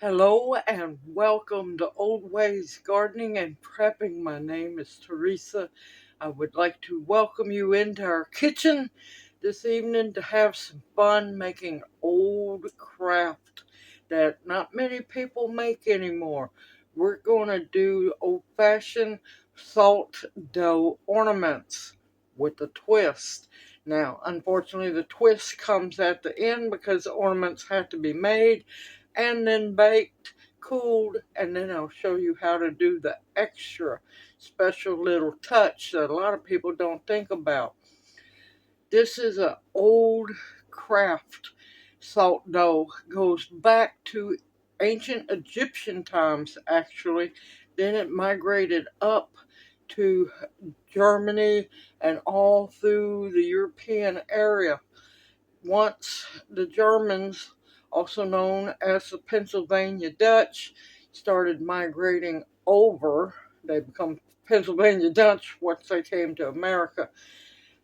Hello and welcome to Old Ways Gardening and Prepping. My name is Teresa. I would like to welcome you into our kitchen this evening to have some fun making old craft that not many people make anymore. We're going to do old-fashioned salt dough ornaments with a twist. Now, unfortunately, the twist comes at the end because the ornaments have to be made and then baked, cooled, and then I'll show you how to do the extra special little touch that a lot of people don't think about. This is an old craft salt dough. Goes back to ancient Egyptian times, actually. Then it migrated up to Germany and all through the European area. Once the Germans, also known as the Pennsylvania Dutch, started migrating over, they become Pennsylvania Dutch once they came to America.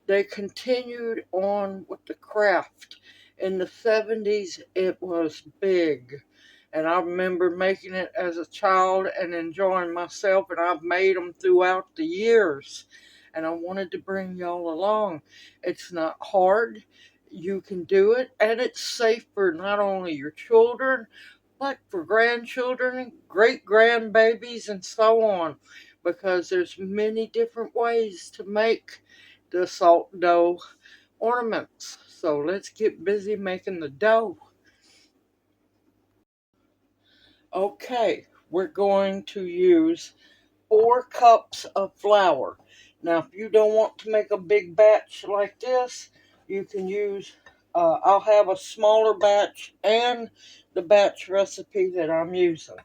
They continued on with the craft. In the 70s, it was big. And I remember making it as a child and enjoying myself, and I've made them throughout the years. And I wanted to bring y'all along. It's not hard. You can do it, and it's safe for not only your children, but for grandchildren, great grandbabies, and so on, because there's many different ways to make the salt dough ornaments. So let's get busy making the dough. Okay, we're going to use 4 cups of flour. Now, if you don't want to make a big batch like this, you can use, I'll have a smaller batch and the batch recipe that I'm using.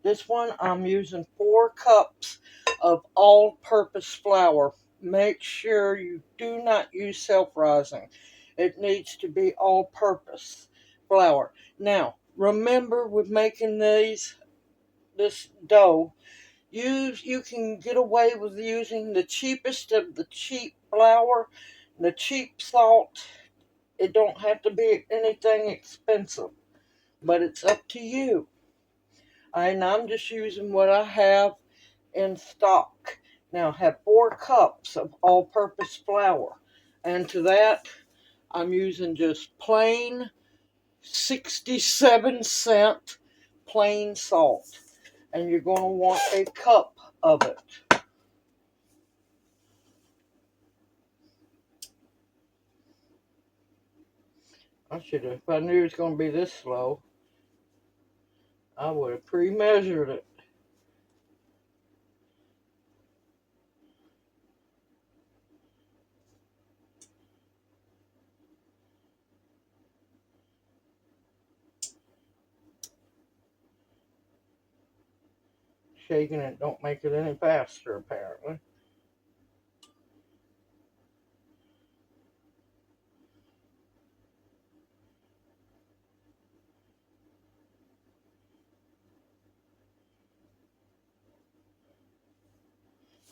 This one, I'm using 4 cups of all-purpose flour. Make sure you do not use self-rising. It needs to be all-purpose flour. Now, remember with making this dough, you can get away with using the cheapest of the cheap flour, the cheap salt. It don't have to be anything expensive, but it's up to you. And I'm just using what I have in stock. Now I have 4 cups of all-purpose flour, and to that I'm using just plain 67-cent plain salt, and you're going to want a cup of it. I should have, if I knew it was going to be this slow, I would have pre-measured it. Shaking it don't make it any faster, apparently.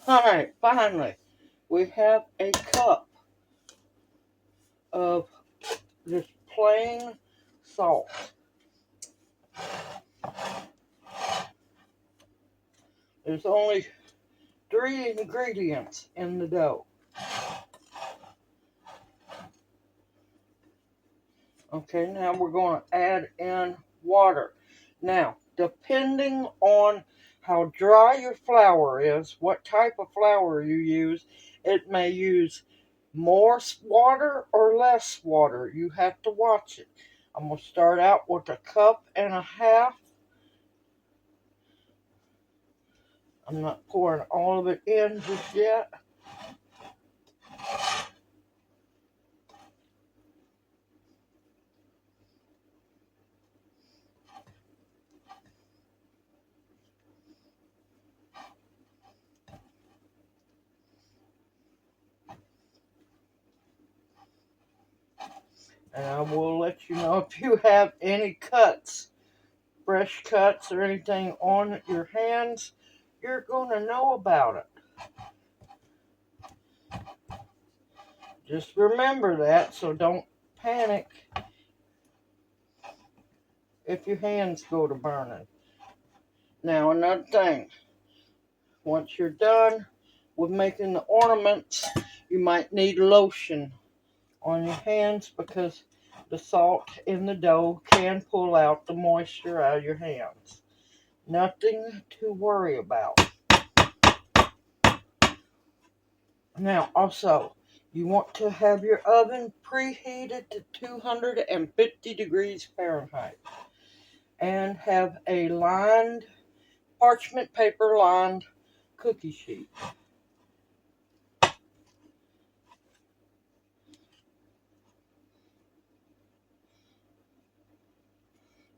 Alright, finally, we have a cup of just plain salt. There's only 3 ingredients in the dough. Okay, now we're going to add in water. Now, depending on how dry your flour is, what type of flour you use, it may use more water or less water. You have to watch it. I'm going to start out with 1.5 cups. I'm not pouring all of it in just yet. And I will let you know if you have any cuts, fresh cuts or anything on your hands, you're going to know about it. Just remember that, so don't panic. if your hands go to burning. Now another thing, once you're done with making the ornaments, you might need lotion on your hands because the salt in the dough can pull out the moisture out of your hands. Nothing to worry about. Now also, you want to have your oven preheated to 250 degrees Fahrenheit and have a lined, parchment paper lined cookie sheet.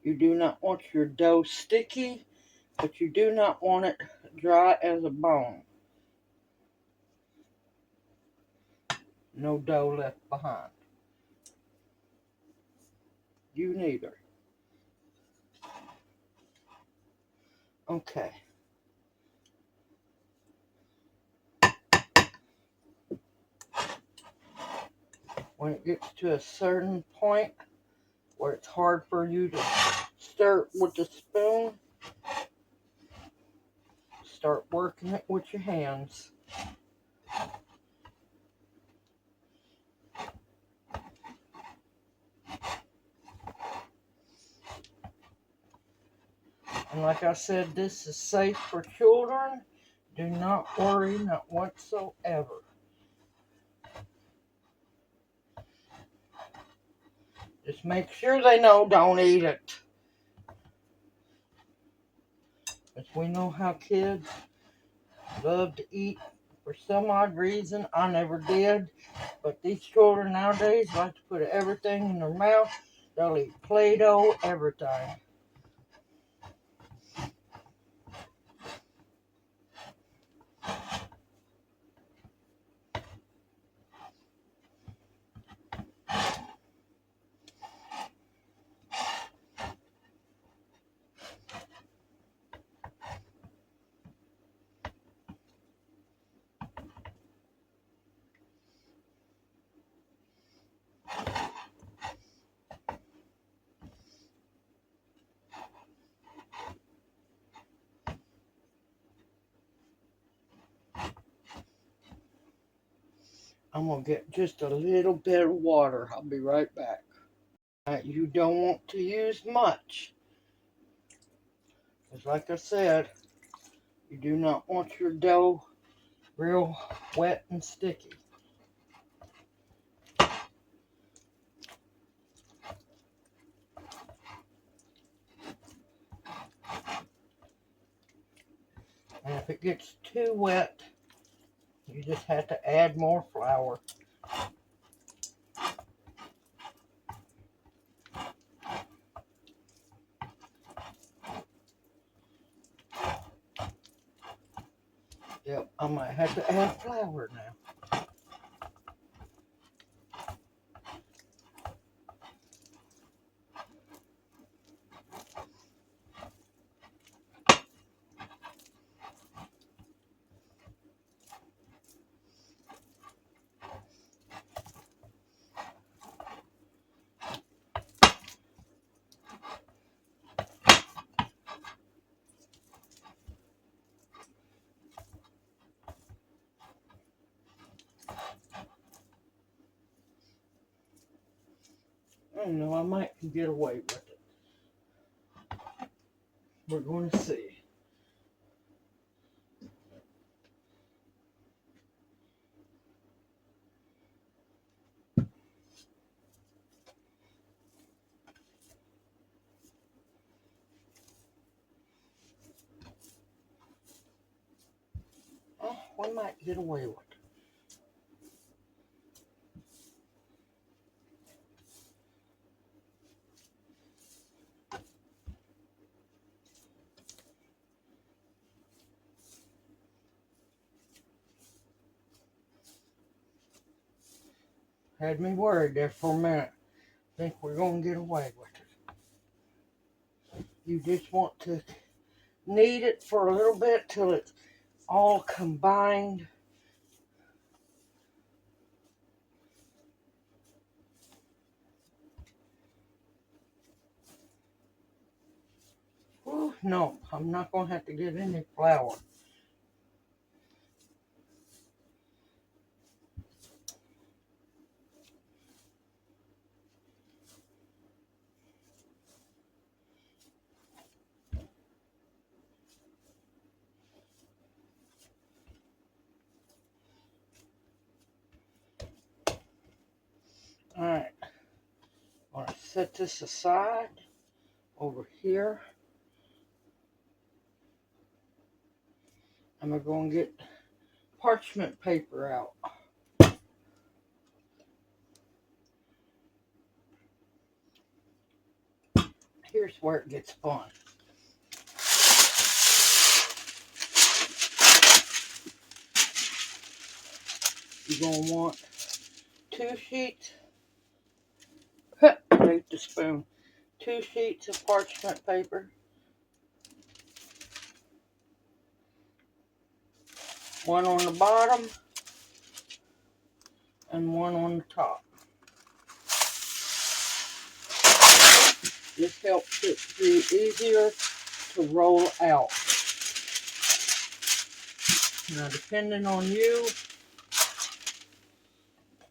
You do not want your dough sticky, but you do not want it dry as a bone. No dough left behind. You neither. Okay. When it gets to a certain point where it's hard for you to stir it with the spoon, start working it with your hands. And like I said, this is safe for children. Do not worry, not whatsoever. Just make sure they know don't eat it. Because we know how kids love to eat. For some odd reason, I never did. But these children nowadays like to put everything in their mouth. They'll eat Play-Doh, everything. I'm going to get just a little bit of water. I'll be right back. You don't want to use much. Because like I said, you do not want your dough real wet and sticky. And if it gets too wet, you just have to add more flour. Yep, I might have to add flour now. I don't know, I might get away with it. We're going to see. Oh, we might get away with it. Had me worried there for a minute. Think we're going to get away with it. You just want to knead it for a little bit till it's all combined. Ooh, no, I'm not going to have to get any flour. Alright, I'm going to set this aside over here. And we're going to get parchment paper out. Here's where it gets fun. You're going to want 2 sheets, take the spoon, 2 sheets of parchment paper, one on the bottom and one on the top. This helps it be easier to roll out. Now, depending on you,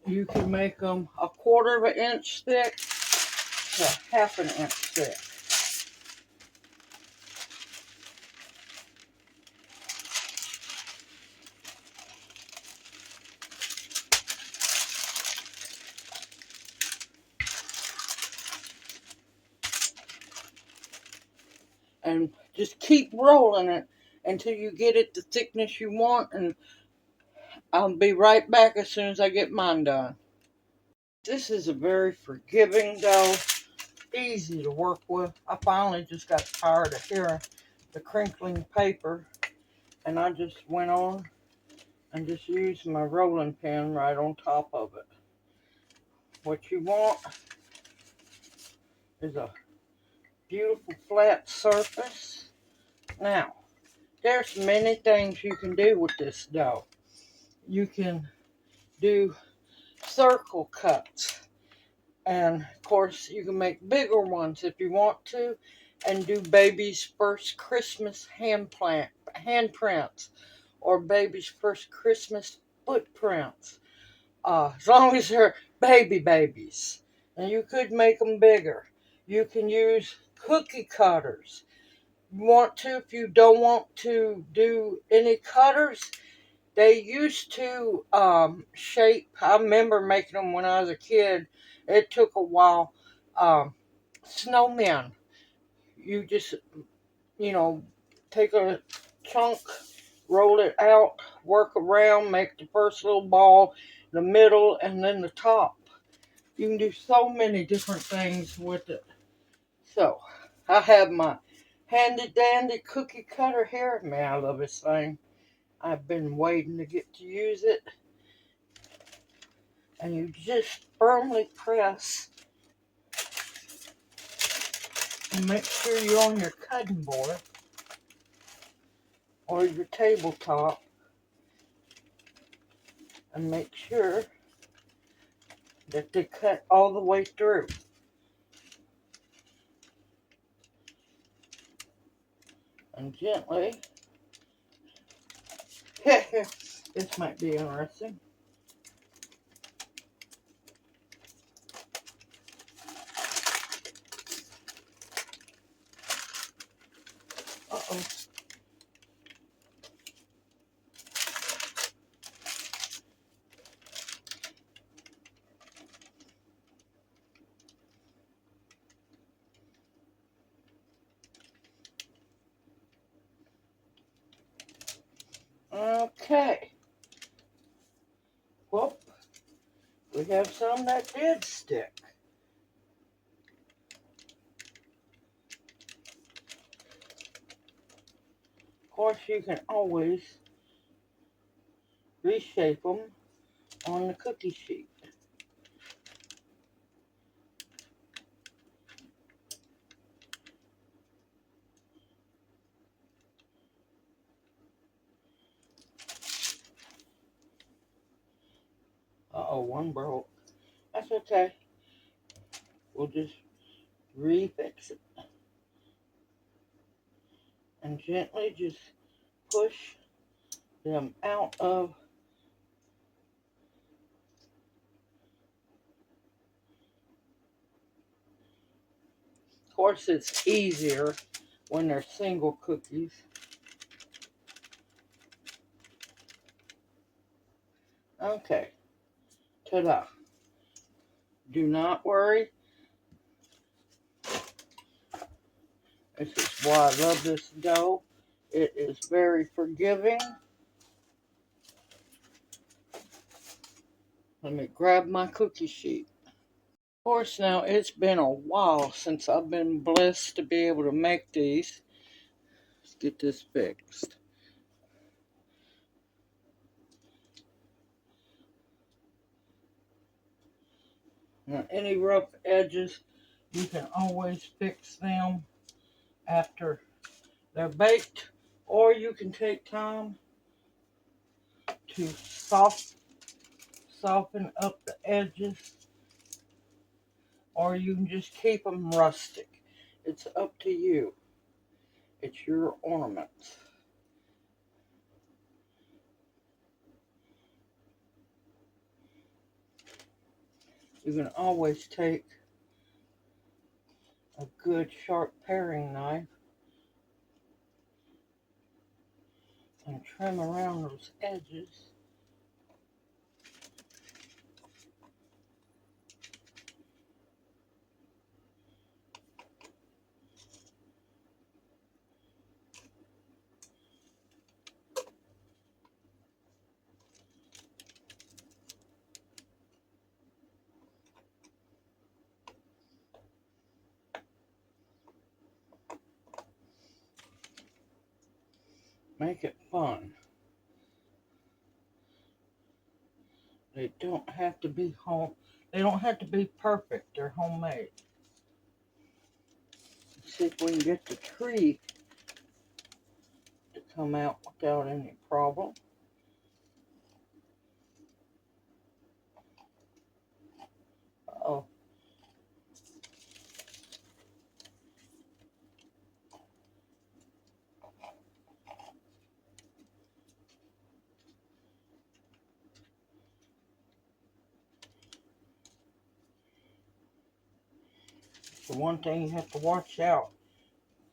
you can make them 1/4 of an inch thick to 1/2 an inch thick. And just keep rolling it until you get it the thickness you want, and I'll be right back as soon as I get mine done. This is a very forgiving dough, easy to work with. I finally just got tired of hearing the crinkling paper, and I just went on and just used my rolling pin right on top of it. What you want is a beautiful flat surface. Now, there's many things you can do with this dough. You can do circle cuts, and of course you can make bigger ones if you want to, and do baby's first Christmas handprints or baby's first Christmas footprints, as long as they're babies. And you could make them bigger. You can use cookie cutters. You want to, if you don't want to do any cutters, they used to shape. I remember making them when I was a kid. It took a while. Snowmen. You just, take a chunk, roll it out, work around, make the first little ball, the middle, and then the top. You can do so many different things with it. So, I have my handy dandy cookie cutter here. Man, I love this thing. I've been waiting to get to use it. And you just firmly press and make sure you're on your cutting board or your tabletop, and make sure that they cut all the way through. And gently, this might be interesting. Uh-oh. Okay. Whoop. We have some that did stick. Of course, you can always reshape them on the cookie sheet. Uh-oh, one broke. That's okay. We'll just refix it. and gently just push them out of. Of course, it's easier when they're single cookies. Okay, ta-da. Do not worry. This is why I love this dough. It is very forgiving. Let me grab my cookie sheet. Of course, now it's been a while since I've been blessed to be able to make these. Let's get this fixed. Now, any rough edges, you can always fix them after they're baked, or you can take time to soften up the edges, or you can just keep them rustic. It's up to you. It's your ornaments. You can always take a good sharp paring knife and trim around those edges. Make it fun. They don't have to be They don't have to be perfect. They're homemade. Let's see if we can get the tree to come out without any problem. Oh, the one thing you have to watch out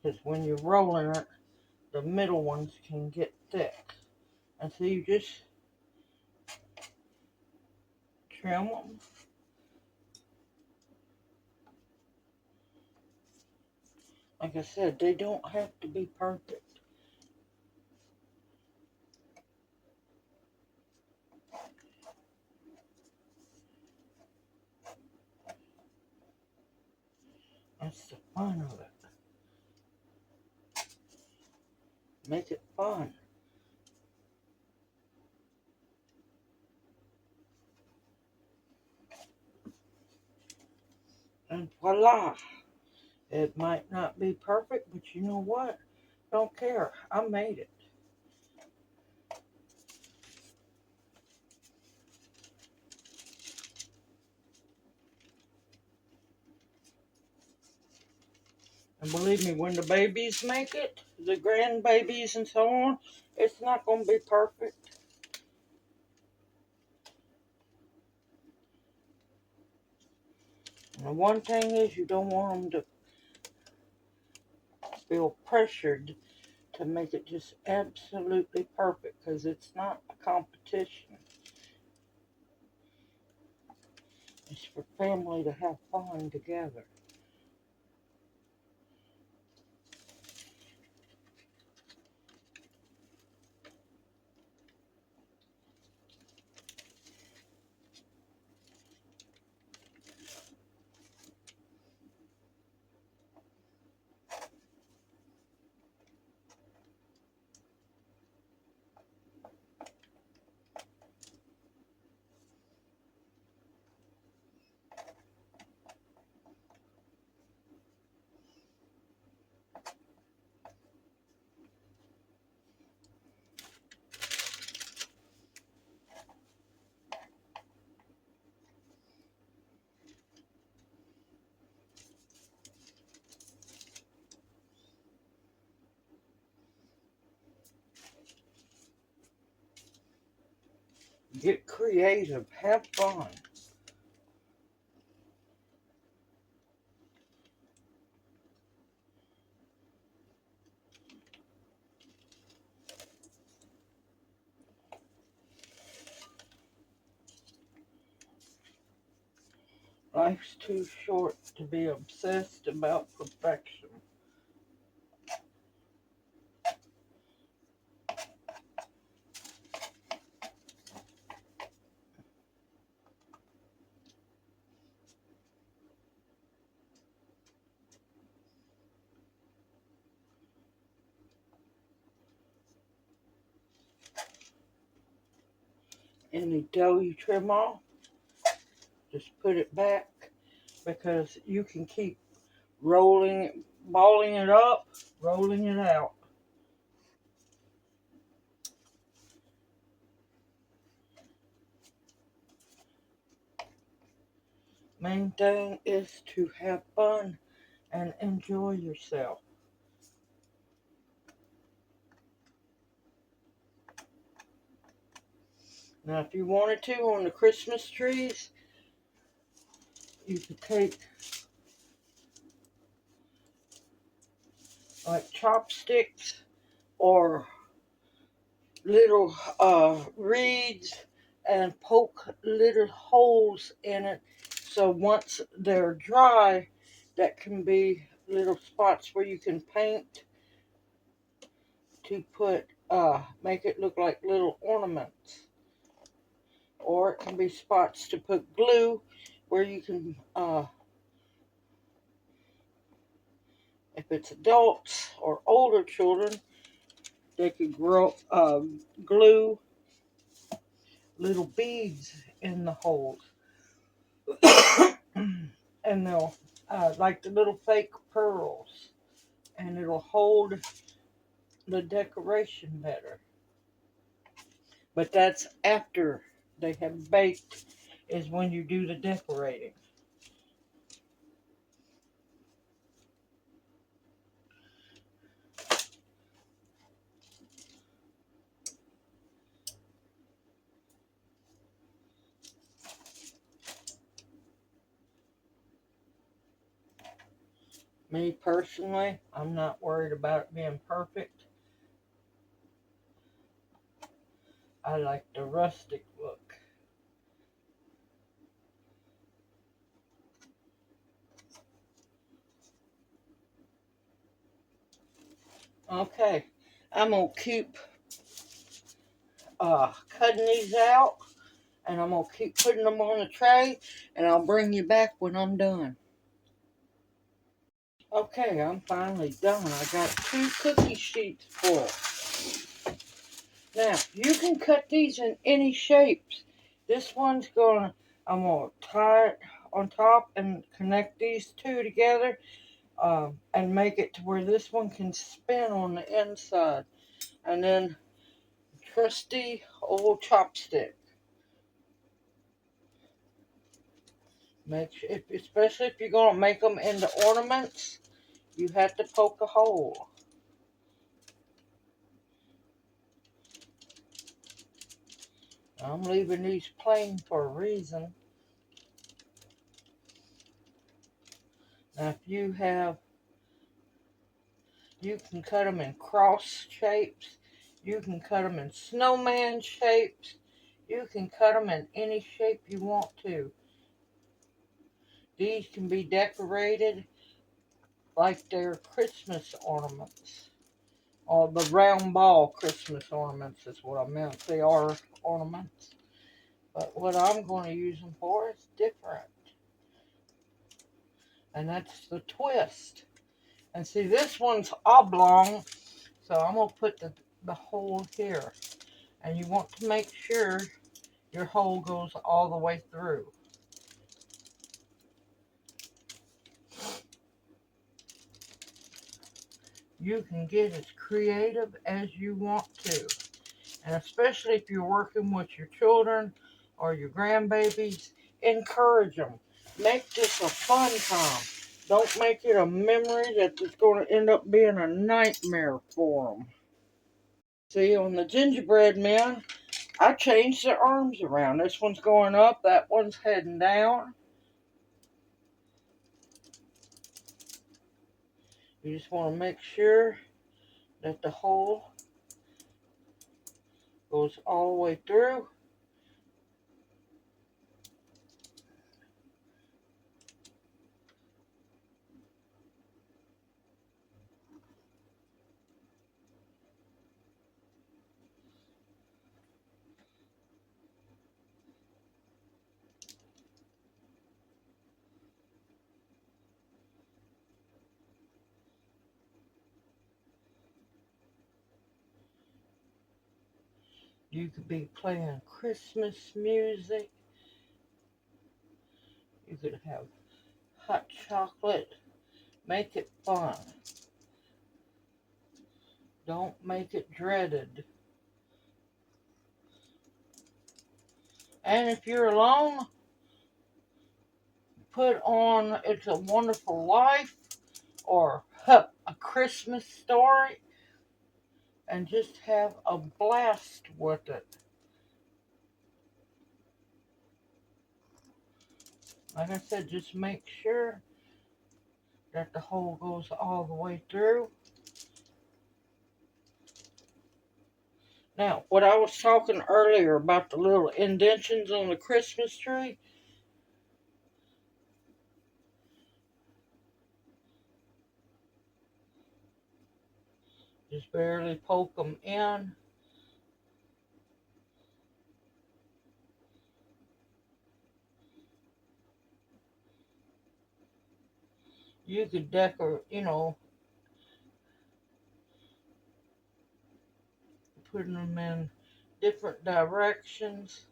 is when you're rolling it, the middle ones can get thick. And so you just trim them. Like I said, they don't have to be perfect. That's the fun of it. Make it fun. And voila! It might not be perfect, but you know what? Don't care. I made it. And believe me, when the babies make it, the grandbabies and so on, it's not going to be perfect. And the one thing is, you don't want them to feel pressured to make it just absolutely perfect, because it's not a competition. It's for family to have fun together. Get creative. Have fun. Life's too short to be obsessed about perfection. Any dough you trim off, just put it back, because you can keep rolling, balling it up, rolling it out. Main thing is to have fun and enjoy yourself. Now, if you wanted to, on the Christmas trees, you could take like chopsticks or little reeds and poke little holes in it, so once they're dry, that can be little spots where you can paint to put make it look like little ornaments. Or it can be spots to put glue where you can if it's adults or older children, they could glue little beads in the holes. And they'll like the little fake pearls, and it'll hold the decoration better. But that's after they have baked, is when you do the decorating. Me personally, I'm not worried about it being perfect. I like the rustic look. Okay, I'm going to keep cutting these out, and I'm going to keep putting them on the tray, and I'll bring you back when I'm done. Okay, I'm finally done. I got 2 cookie sheets full. Now, you can cut these in any shapes. This one's I'm going to tie it on top and connect these 2 together, and make it to where this one can spin on the inside. And then, trusty old chopstick. Especially if you're going to make them into ornaments, you have to poke a hole. I'm leaving these plain for a reason. Now, if you can cut them in cross shapes. You can cut them in snowman shapes. You can cut them in any shape you want to. These can be decorated like they're Christmas ornaments. Or the round ball Christmas ornaments is what I meant. They are ornaments. But what I'm going to use them for is different. And that's the twist. And see, this one's oblong, so I'm going to put the hole here. And you want to make sure your hole goes all the way through. You can get as creative as you want to. And especially if you're working with your children or your grandbabies, encourage them. Make this a fun time. Don't make it a memory that is going to end up being a nightmare for them. See, on the gingerbread man, I changed the arms around. This one's going up, that one's heading down. You just want to make sure that the hole goes all the way through. You could be playing Christmas music. You could have hot chocolate. Make it fun. Don't make it dreaded. And if you're alone, put on It's a Wonderful Life or A Christmas Story and just have a blast with it. Like I said, just make sure that the hole goes all the way through. Now, what I was talking earlier about the little indentions on the Christmas tree, just barely poke them in. You could decorate, putting them in different directions.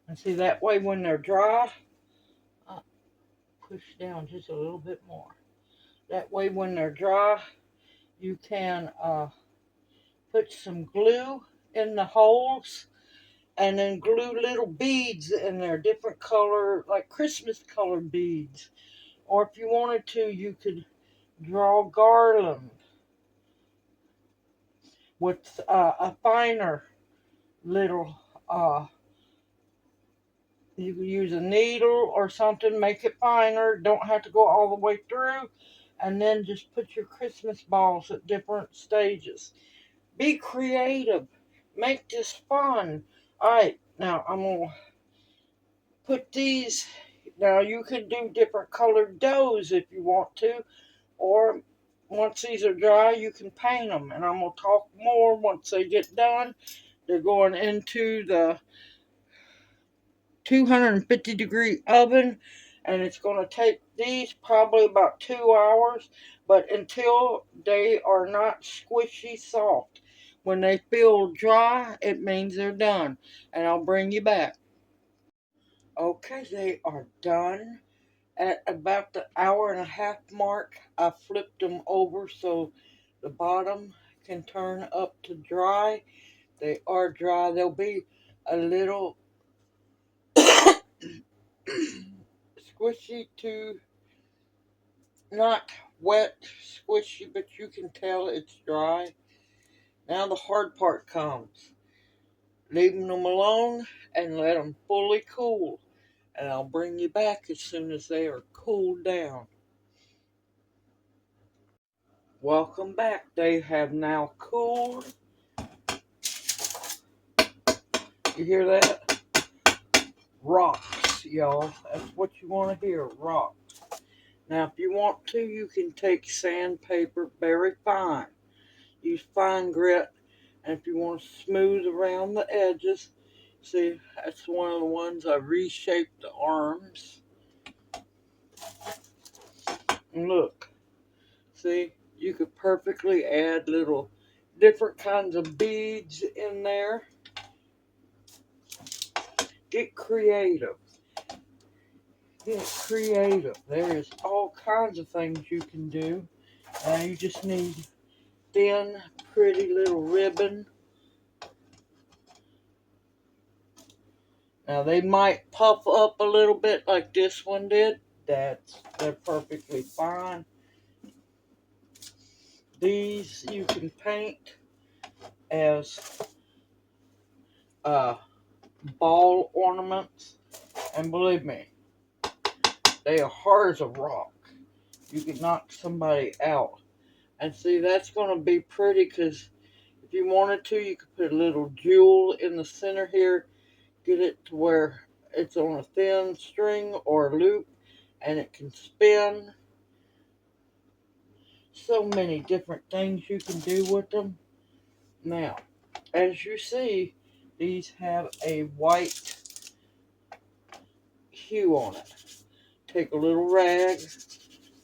And see, that way when they're dry, push down just a little bit more. That way when they're dry, you can put some glue in the holes and then glue little beads in there, different color, like Christmas colored beads. Or if you wanted to, you could draw garland with a finer little, you could use a needle or something, make it finer, don't have to go all the way through, and then just put your Christmas balls at different stages. Be creative. Make this fun. Alright, now I'm going to put these. Now you could do different colored doughs if you want to. Or once these are dry, you can paint them. And I'm going to talk more once they get done. They're going into the 250-degree oven. And it's going to take these probably about 2 hours. But until they are not squishy soft. When they feel dry, it means they're done. And I'll bring you back. Okay, they are done. At about the hour and a half mark, I flipped them over so the bottom can turn up to dry. They are dry. They'll be a little squishy to not wet, squishy, but you can tell it's dry. Now the hard part comes. Leaving them alone and let them fully cool. And I'll bring you back as soon as they are cooled down. Welcome back. They have now cooled. You hear that? Rocks, y'all. That's what you want to hear, rocks. Now, if you want to, you can take sandpaper very fine. Use fine grit. And if you want to smooth around the edges, see, that's one of the ones I reshaped the arms. And look, see, you could perfectly add little different kinds of beads in there. Get creative. Get creative. There is all kinds of things you can do. You just need thin, pretty little ribbon. Now they might puff up a little bit like this one did. They're perfectly fine. These you can paint as uh, ball ornaments, and believe me, they are hard as a rock. You can knock somebody out. And see, that's going to be pretty because if you wanted to, you could put a little jewel in the center here, get it to where it's on a thin string or a loop, and it can spin. So many different things you can do with them. Now, as you see, these have a white hue on it. Take a little rag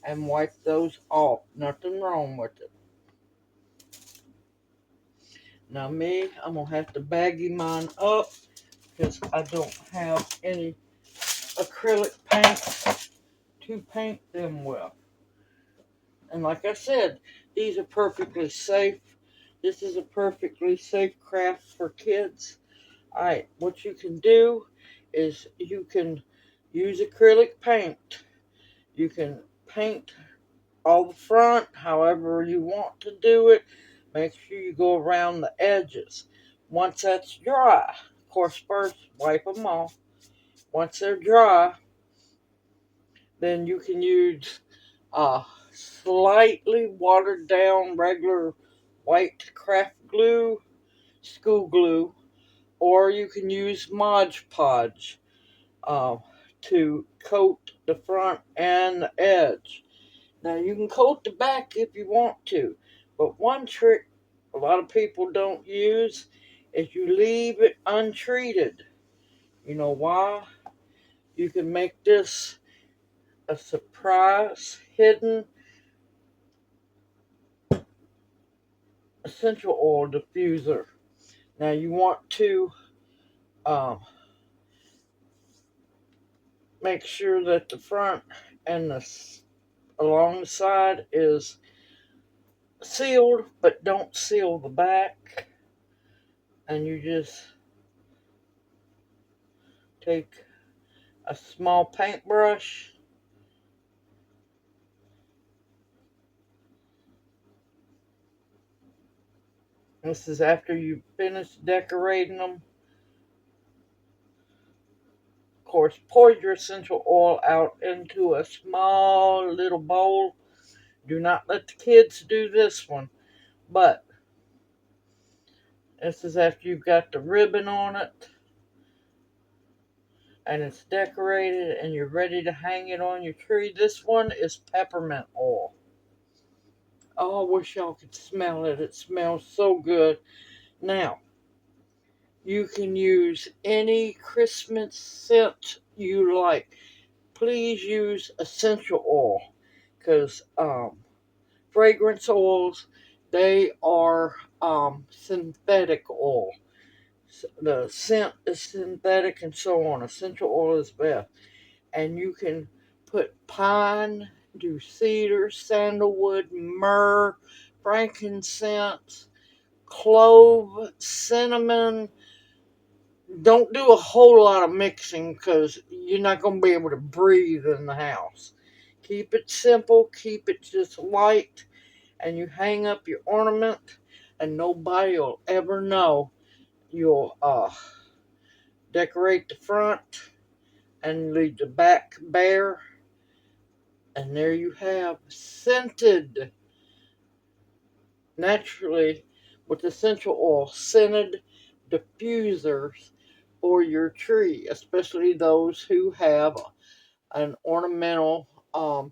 and wipe those off. Nothing wrong with it. Now me, I'm going to have to baggy mine up because I don't have any acrylic paint to paint them with. And like I said, these are perfectly safe. This is a perfectly safe craft for kids. Alright, what you can do is you can use acrylic paint. You can paint all the front however you want to do it. Make sure you go around the edges. Once that's dry, of course first wipe them off. Once they're dry, then you can use slightly watered down regular white craft glue, school glue, or you can use Modge Podge uh, to coat the front and the edge. Now you can coat the back if you want to, but one trick a lot of people don't use is you leave it untreated. You know why? You can make this a surprise hidden essential oil diffuser. Now you want to um, make sure that the front and along the side is sealed, but don't seal the back. And you just take a small paintbrush This is after you finish decorating them. Of course, pour your essential oil out into a small little bowl. Do not let the kids do this one. But this is after you've got the ribbon on it and it's decorated and you're ready to hang it on your tree. This one is peppermint oil. Oh, I wish y'all could smell it. It smells so good. Now, you can use any Christmas scent you like. Please use essential oil because fragrance oils, they are synthetic oil. The scent is synthetic and so on. Essential oil is best. And you can put pine, do cedar, sandalwood, myrrh, frankincense, clove, cinnamon. Don't do a whole lot of mixing because you're not going to be able to breathe in the house. Keep it simple, keep it just light, and you hang up your ornament, and nobody will ever know. You'll decorate the front and leave the back bare, and there you have scented, naturally with essential oil, scented diffusers for your tree, especially those who have an ornamental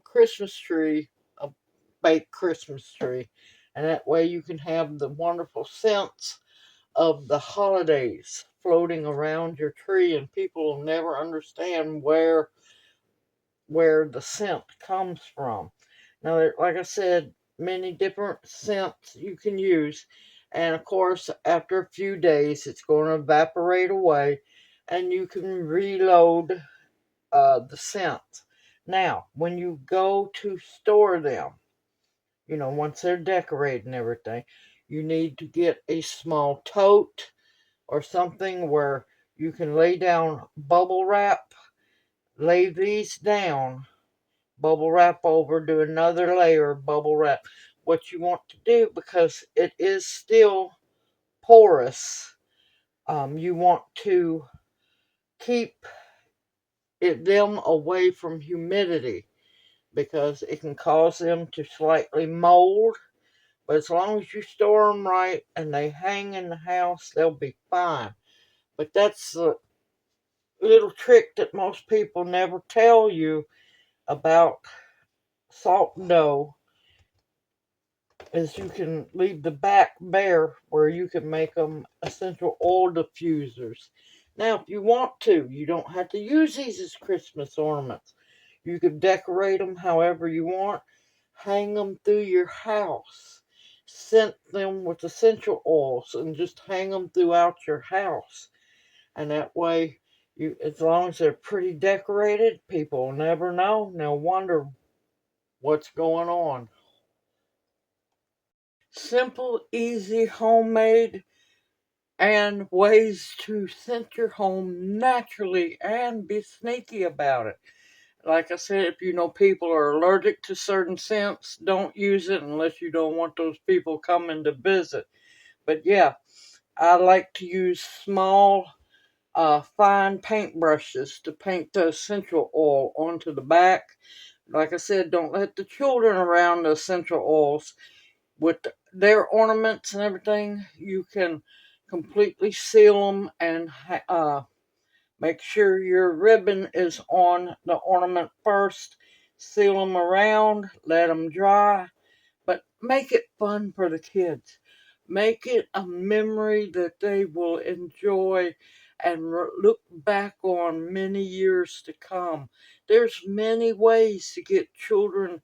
Christmas tree, a baked Christmas tree. And that way you can have the wonderful scents of the holidays floating around your tree, and people will never understand where the scent comes from. Now, like I said, many different scents you can use. And of course, after a few days, it's going to evaporate away and you can reload the scents. Now, when you go to store them, once they're decorated and everything, you need to get a small tote or something where you can lay down bubble wrap, lay these down, bubble wrap over, do another layer of bubble wrap. what you want to do because it is still porous. You want to keep them away from humidity because it can cause them to slightly mold. But as long as you store them right and they hang in the house, they'll be fine. But that's the little trick that most people never tell you about salt dough is you can leave the back bare where you can make them essential oil diffusers. Now, if you want to, you don't have to use these as Christmas ornaments. You could decorate them however you want, hang them through your house, scent them with essential oils, and just hang them throughout your house. And that way, as long as they're pretty decorated, people will never know. And they'll wonder what's going on. Simple, easy, homemade, and ways to scent your home naturally and be sneaky about it. Like I said, if you know people are allergic to certain scents, don't use it unless you don't want those people coming to visit. But yeah, I like to use small, fine paintbrushes to paint the essential oil onto the back. Like I said, don't let the children around the essential oils with their ornaments and everything. You can completely seal them and make sure your ribbon is on the ornament first. Seal them around, let them dry, but make it fun for the kids. Make it a memory that they will enjoy and look back on many years to come. There's many ways to get children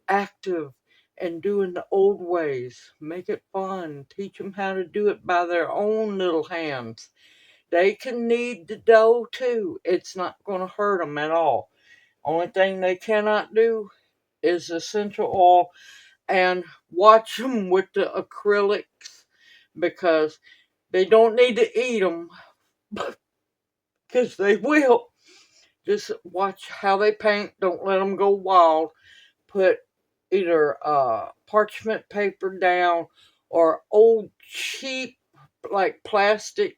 active and doing the old ways. Make it fun. Teach them how to do it by their own little hands. They can knead the dough too. It's not going to hurt them at all. Only thing they cannot do is essential oil and watch them with the acrylics because they don't need to eat them because they will. Just watch how they paint. Don't let them go wild. Put either parchment paper down or old cheap like plastic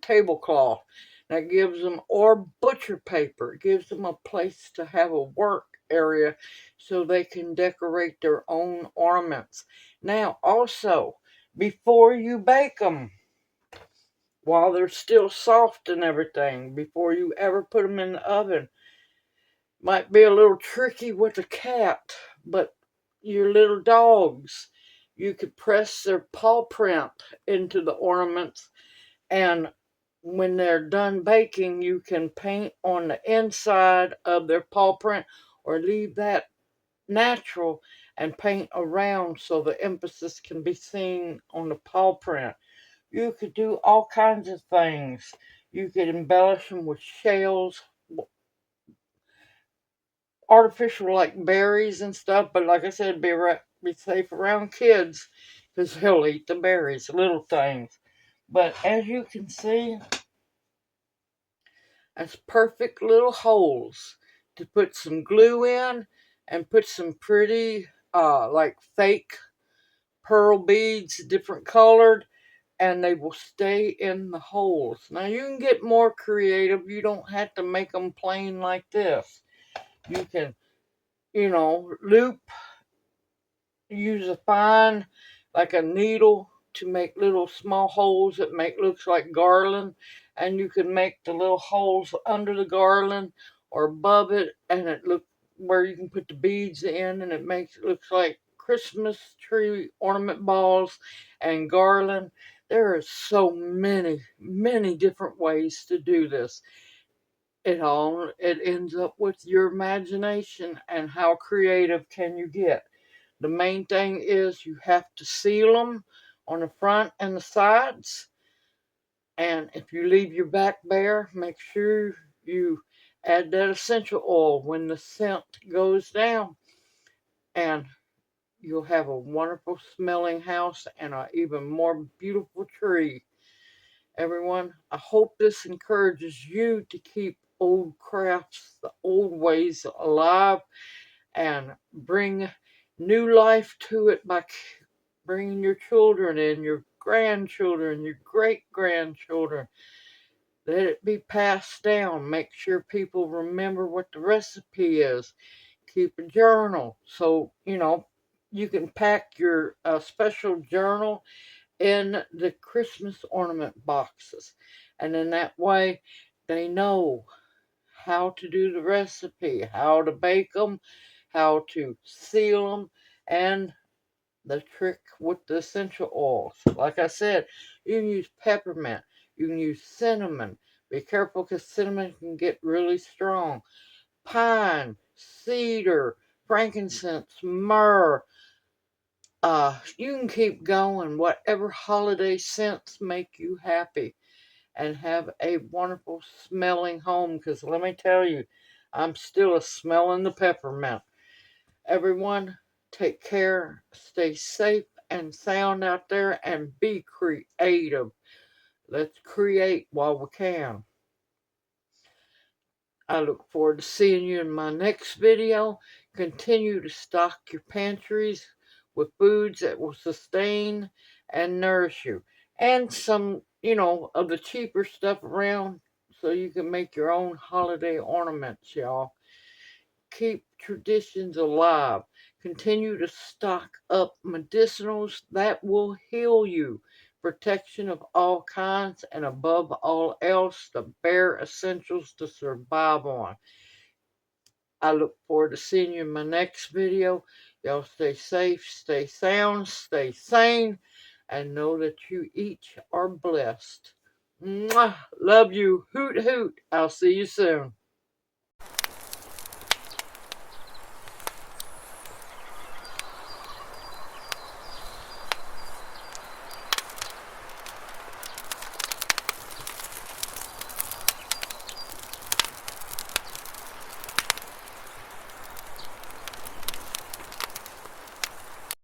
tablecloth that gives them, or butcher paper. It gives them a place to have a work area so they can decorate their own ornaments. Now, also, before you bake them, while they're still soft and everything, before you ever put them in the oven, might be a little tricky with a cat, but your little dogs, you could press their paw print into the ornaments, and when they're done baking, you can paint on the inside of their paw print or leave that natural and paint around so the emphasis can be seen on the paw print. You could do all kinds of things. You could embellish them with shells, artificial like berries and stuff. But like I said, be safe around kids because they'll eat the berries, little things. But as you can see, that's perfect little holes to put some glue in and put some pretty like fake pearl beads, different colored, and they will stay in the holes. Now you can get more creative. You don't have to make them plain like this. You can, loop, use a fine, like a needle to make little small holes that make looks like garland, and you can make the little holes under the garland or above it, and it look where you can put the beads in, and it makes it looks like Christmas tree ornament balls and garland. There are so many different ways to do this. It ends up with your imagination and how creative can you get. The main thing is you have to seal them on the front and the sides. And if you leave your back bare, make sure you add that essential oil when the scent goes down. And you'll have a wonderful smelling house and an even more beautiful tree. Everyone, I hope this encourages you to keep old crafts, the old ways alive, and bring new life to it by bringing your children in, your grandchildren, your great-grandchildren. Let it be passed down. Make sure people remember what the recipe is. Keep a journal so, you can pack your special journal in the Christmas ornament boxes. And in that way, they know how to do the recipe, how to bake them, how to seal them, and the trick with the essential oils. Like I said, you can use peppermint, you can use cinnamon. Be careful because cinnamon can get really strong. Pine, cedar, frankincense, myrrh. You can keep going. Whatever holiday scents make you happy, and have a wonderful smelling home. Because let me tell you, I'm still a smelling the peppermint. Everyone, take care, stay safe and sound out there, and be creative. Let's create while we can. I look forward to seeing you in my next video. Continue to stock your pantries with foods that will sustain and nourish you. And some, of the cheaper stuff around so you can make your own holiday ornaments, y'all. Keep traditions alive. Continue to stock up medicinals that will heal you. Protection of all kinds, and above all else, the bare essentials to survive on. I look forward to seeing you in my next video. Y'all stay safe, stay sound, stay sane, and know that you each are blessed. Mwah! Love you. Hoot hoot. I'll see you soon.